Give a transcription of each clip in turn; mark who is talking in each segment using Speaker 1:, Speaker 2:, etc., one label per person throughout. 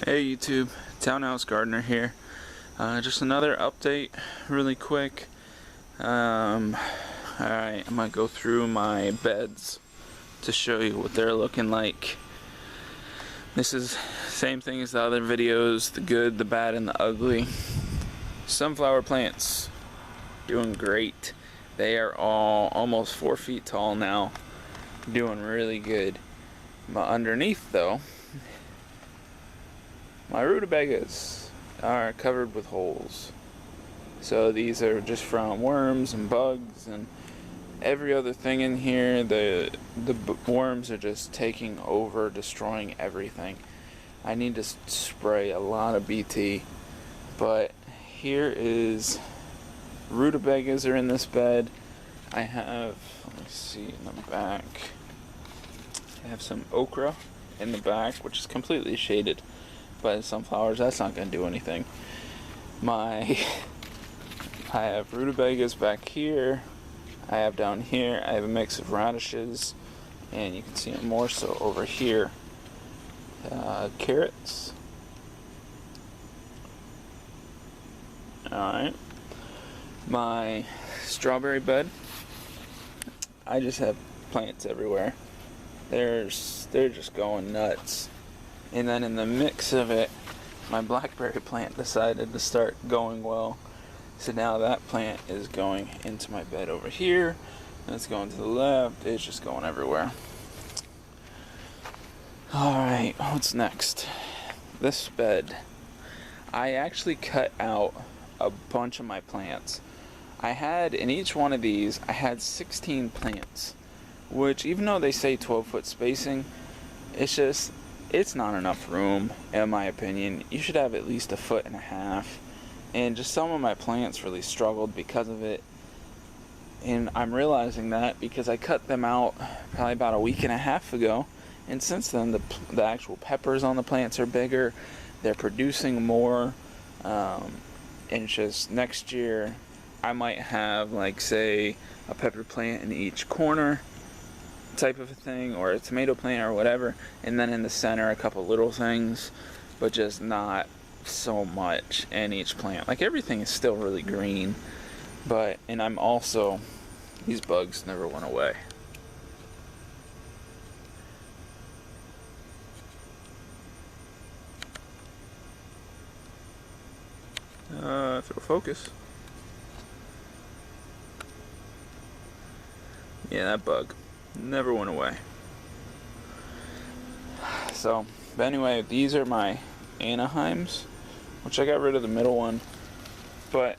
Speaker 1: Hey YouTube, Townhouse Gardener here. Just another update really quick. Alright, I'm gonna go through my beds to show you what they're looking like. This is same thing as the other videos, the good, the bad, and the ugly. Sunflower plants, doing great. They are all almost 4 feet tall now, doing really good. But underneath though, my rutabagas are covered with holes. So these are just from worms and bugs and every other thing in here. The worms are just taking over, destroying everything. I need to spray a lot of BT. But here is rutabagas are in this bed. I have, let me see in the back. I have some okra in the back, which is completely shaded by the sunflowers. That's not going to do anything. I have rutabagas back here. I have down here, I have a mix of radishes, and you can see them more so over here. Carrots. Alright. My strawberry bed, I just have plants everywhere. They're just going nuts. And then in the mix of it, my blackberry plant decided to start going well. So now that plant is going into my bed over here. And it's going to the left. It's just going everywhere. Alright, what's next? This bed. I actually cut out a bunch of my plants. I had, in each one of these, I had 16 plants. Which, even though they say 12-foot spacing, it's not enough room, in my opinion. You should have at least 1.5 feet. And just some of my plants really struggled because of it. And I'm realizing that because I cut them out probably about 1.5 weeks ago. And since then, the actual peppers on the plants are bigger. They're producing more. And just next year, I might have, like, say, a pepper plant in each corner type of a thing, or a tomato plant or whatever, and then in the center a couple little things, but just not so much in each plant. Like, everything is still really green, but, and I'm also, these bugs never went away. Throw focus. Yeah, that bug never went away. So, but anyway, these are my Anaheims, which I got rid of the middle one. But,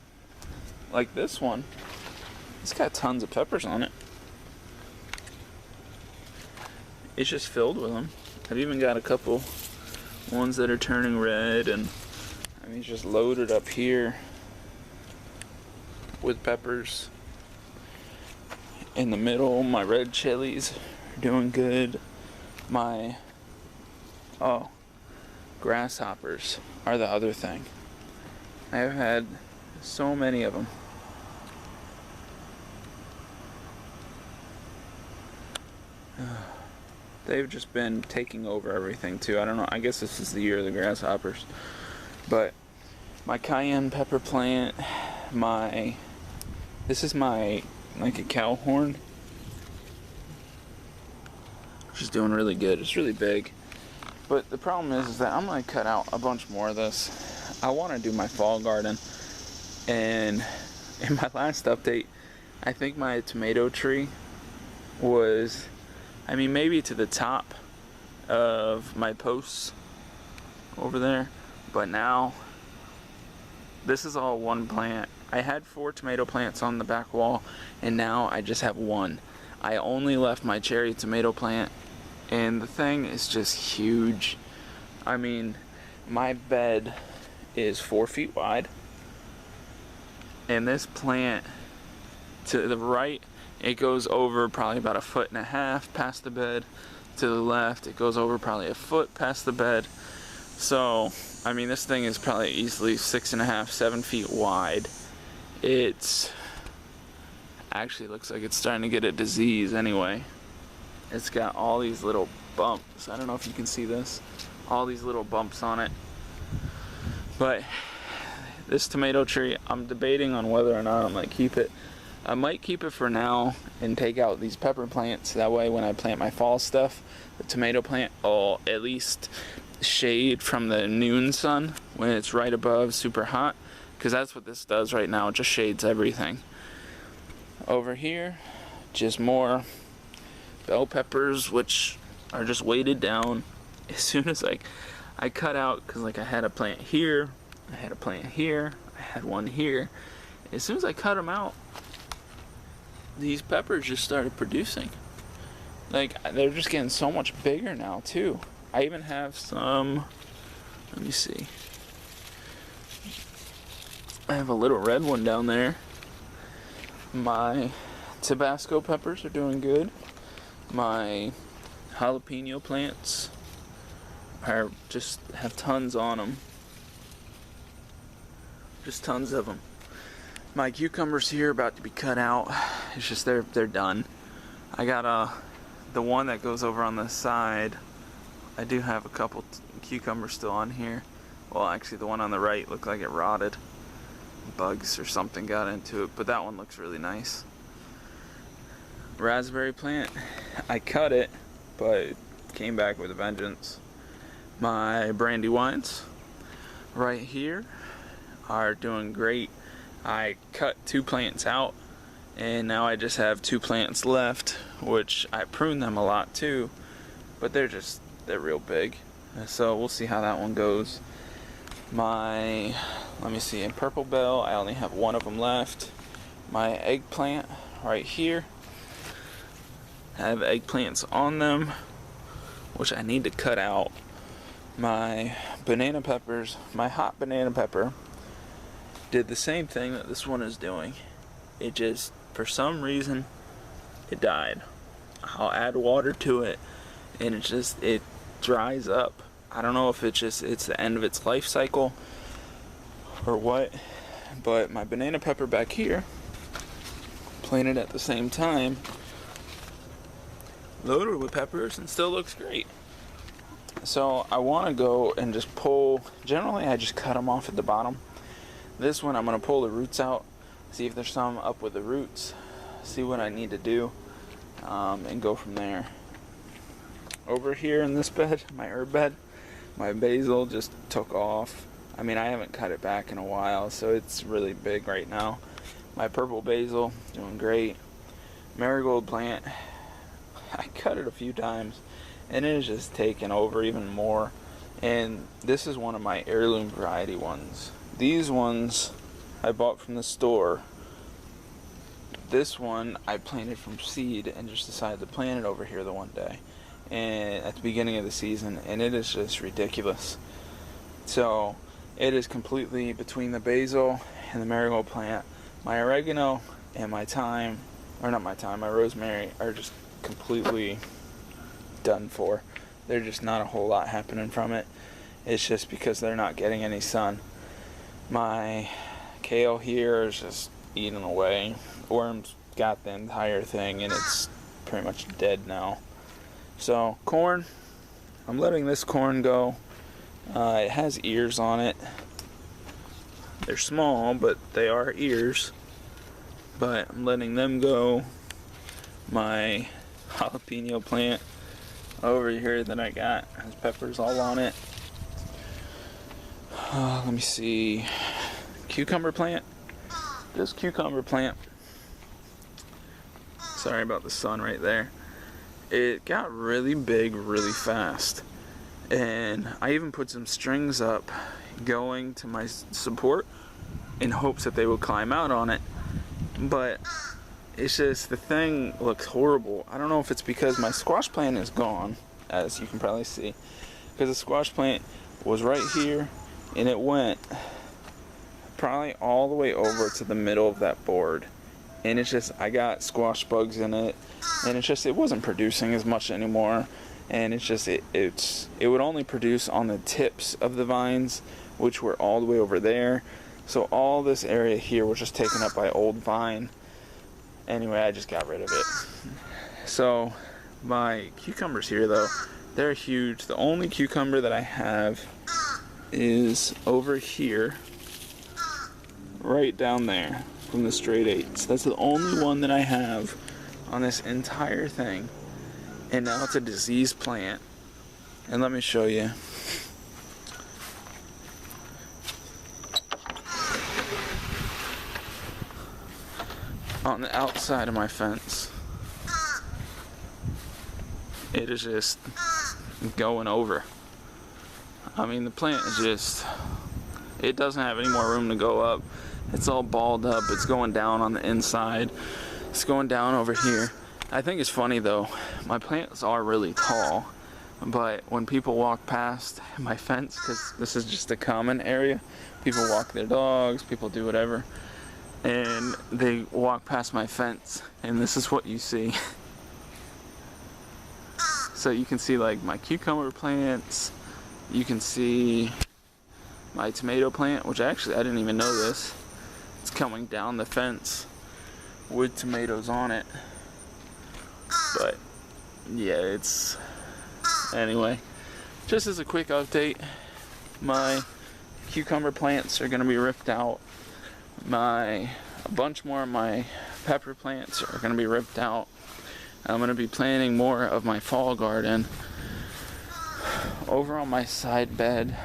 Speaker 1: like this one, it's got tons of peppers on it. It's just filled with them. I've even got a couple ones that are turning red, and I mean, it's just loaded up here with peppers. In the middle, my red chilies are doing good. My, grasshoppers are the other thing. I've had so many of them. They've just been taking over everything too. I don't know, I guess this is the year of the grasshoppers. But my cayenne pepper plant, this is my, like, a cow horn, which is doing really good. It's really big. But the problem is that I'm going to cut out a bunch more of this. I want to do my fall garden. And in my last update, I think my tomato tree was, I mean, maybe to the top of my posts over there. But now, this is all one plant. I had 4 tomato plants on the back wall, and now I just have 1. I only left my cherry tomato plant, and the thing is just huge. I mean, my bed is 4 feet wide, and this plant to the right, it goes over probably about 1.5 feet past the bed. To the left, it goes over probably 1 foot past the bed. So, I mean, this thing is probably easily 6.5, 7 feet wide. It's actually looks like it's starting to get a disease anyway. It's got all these little bumps. I don't know if you can see this. All these little bumps on it. But this tomato tree, I'm debating on whether or not I'm going to keep it. I might keep it for now and take out these pepper plants. That way when I plant my fall stuff, the tomato plant will at least shade from the noon sun when it's right above super hot, because that's what this does right now. It just shades everything. Over here, just more bell peppers, which are just weighted down. As soon as I cut out, because like I had a plant here, I had a plant here, I had one here. As soon as I cut them out, these peppers just started producing. Like, they're just getting so much bigger now too. I even have some, let me see, I have a little red one down there. My Tabasco peppers are doing good. My jalapeno plants are just have tons on them. Just tons of them. My cucumbers here are about to be cut out. It's just they're done. I got the one that goes over on the side. I do have a couple cucumbers still on here. Well, actually the one on the right looked like it rotted. Bugs or something got into it, but that one looks really nice. Raspberry plant, I cut it, but it came back with a vengeance. My brandywines right here are doing great. I cut 2 plants out, and now I just have 2 plants left, which I pruned them a lot too, but they're real big. So we'll see how that one goes. My, let me see, in Purple Bell, I only have 1 of them left. My eggplant right here, I have eggplants on them, which I need to cut out. My banana peppers, my hot banana pepper, did the same thing that this one is doing. It just, for some reason, it died. I'll add water to it, and it dries up. I don't know if it's the end of its life cycle or what, but my banana pepper back here, planted at the same time, loaded with peppers, and still looks great. So I want to go and just pull, generally I just cut them off at the bottom. This one I'm going to pull the roots out, see if there's some up with the roots, see what I need to do, and go from there. Over here in this bed, my herb bed, my basil just took off. I mean, I haven't cut it back in a while, so it's really big right now. My purple basil, doing great. Marigold plant, I cut it a few times, and it is just taking over even more. And this is one of my heirloom variety ones. These ones I bought from the store. This one I planted from seed and just decided to plant it over here the one day, and at the beginning of the season, and it is just ridiculous. So it is completely between the basil and the marigold plant. My oregano and my thyme, or not my thyme, my rosemary are just completely done for. There's just not a whole lot happening from it. It's just because they're not getting any sun. My kale here is just eating away. Worms got the entire thing, and it's pretty much dead now. So corn, I'm letting this corn go. It has ears on it. They're small, but they are ears. But I'm letting them go. My jalapeno plant over here that I got has peppers all on it. Let me see. Cucumber plant. Just cucumber plant. Sorry about the sun right there. It got really big really fast. And I even put some strings up going to my support in hopes that they would climb out on it. But it's just, the thing looks horrible. I don't know if it's because my squash plant is gone, as you can probably see. Because the squash plant was right here, and it went probably all the way over to the middle of that board. And it's just, I got squash bugs in it, and it's just, it wasn't producing as much anymore. And it's just, it would only produce on the tips of the vines, which were all the way over there. So all this area here was just taken up by old vine. Anyway, I just got rid of it. So my cucumbers here though, they're huge. The only cucumber that I have is over here, right down there from the straight eights. That's the only one that I have on this entire thing. And now it's a diseased plant. And let me show you. On the outside of my fence, it is just going over. I mean, the plant is just, it doesn't have any more room to go up. It's all balled up. It's going down on the inside. It's going down over here. I think it's funny though, my plants are really tall, but when people walk past my fence, because this is just a common area, people walk their dogs, people do whatever, and they walk past my fence, and this is what you see. So you can see like my cucumber plants, you can see my tomato plant, which actually I didn't even know this. It's coming down the fence with tomatoes on it. But yeah, it's, anyway, just as a quick update, my cucumber plants are gonna be ripped out. A bunch more of my pepper plants are gonna be ripped out. I'm gonna be planting more of my fall garden. Over on my side bed,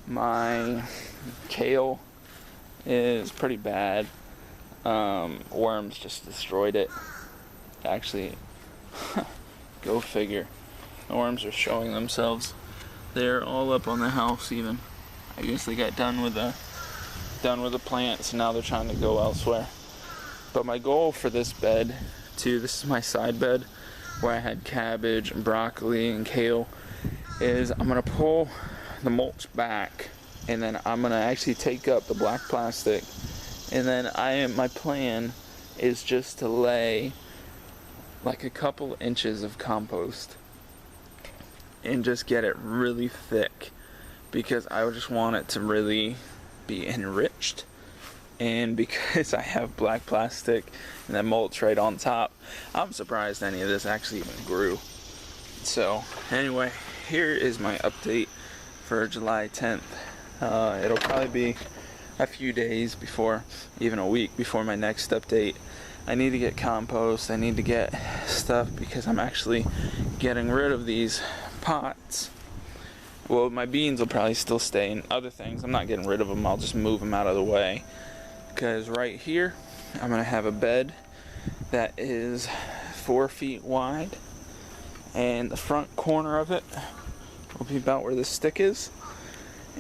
Speaker 1: my kale is pretty bad. Worms just destroyed it. Actually, go figure. The worms are showing themselves. They're all up on the house even. I guess they got done with the plants, and now they're trying to go elsewhere. But my goal for this bed, too, this is my side bed where I had cabbage and broccoli and kale, is I'm gonna pull the mulch back, and then I'm gonna actually take up the black plastic, and then my plan is just to lay like a couple inches of compost and just get it really thick, because I just want it to really be enriched. And because I have black plastic and that mulch right on top, I'm surprised any of this actually even grew. So anyway, here is my update for July 10th. It'll probably be a few days before, even a week before my next update. I need to get compost, I need to get stuff, because I'm actually getting rid of these pots. Well, my beans will probably still stay, and other things, I'm not getting rid of them, I'll just move them out of the way. Because right here, I'm going to have a bed that is 4 feet wide, and the front corner of it will be about where the stick is,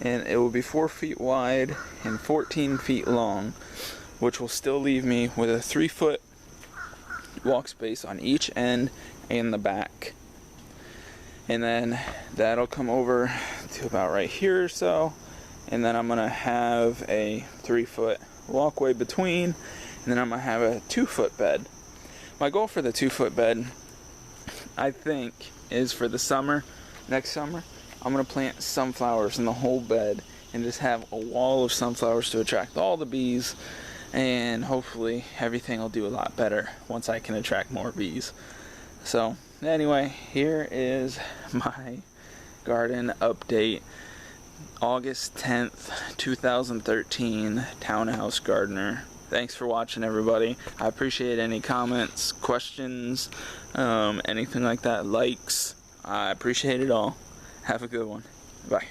Speaker 1: and it will be 4 feet wide and 14 feet long, which will still leave me with a 3-foot walk space on each end and the back. And then that'll come over to about right here or so, and then I'm gonna have a 3-foot walkway between, and then I'm gonna have a 2-foot bed. My goal for the 2-foot bed, I think, is for the summer, next summer, I'm gonna plant sunflowers in the whole bed and just have a wall of sunflowers to attract all the bees, and hopefully everything will do a lot better once I can attract more bees. So anyway, here is my garden update. August 10th, 2013, Townhouse Gardener. Thanks for watching, everybody. I appreciate any comments, questions, anything like that, likes. I appreciate it all. Have a good one. Bye.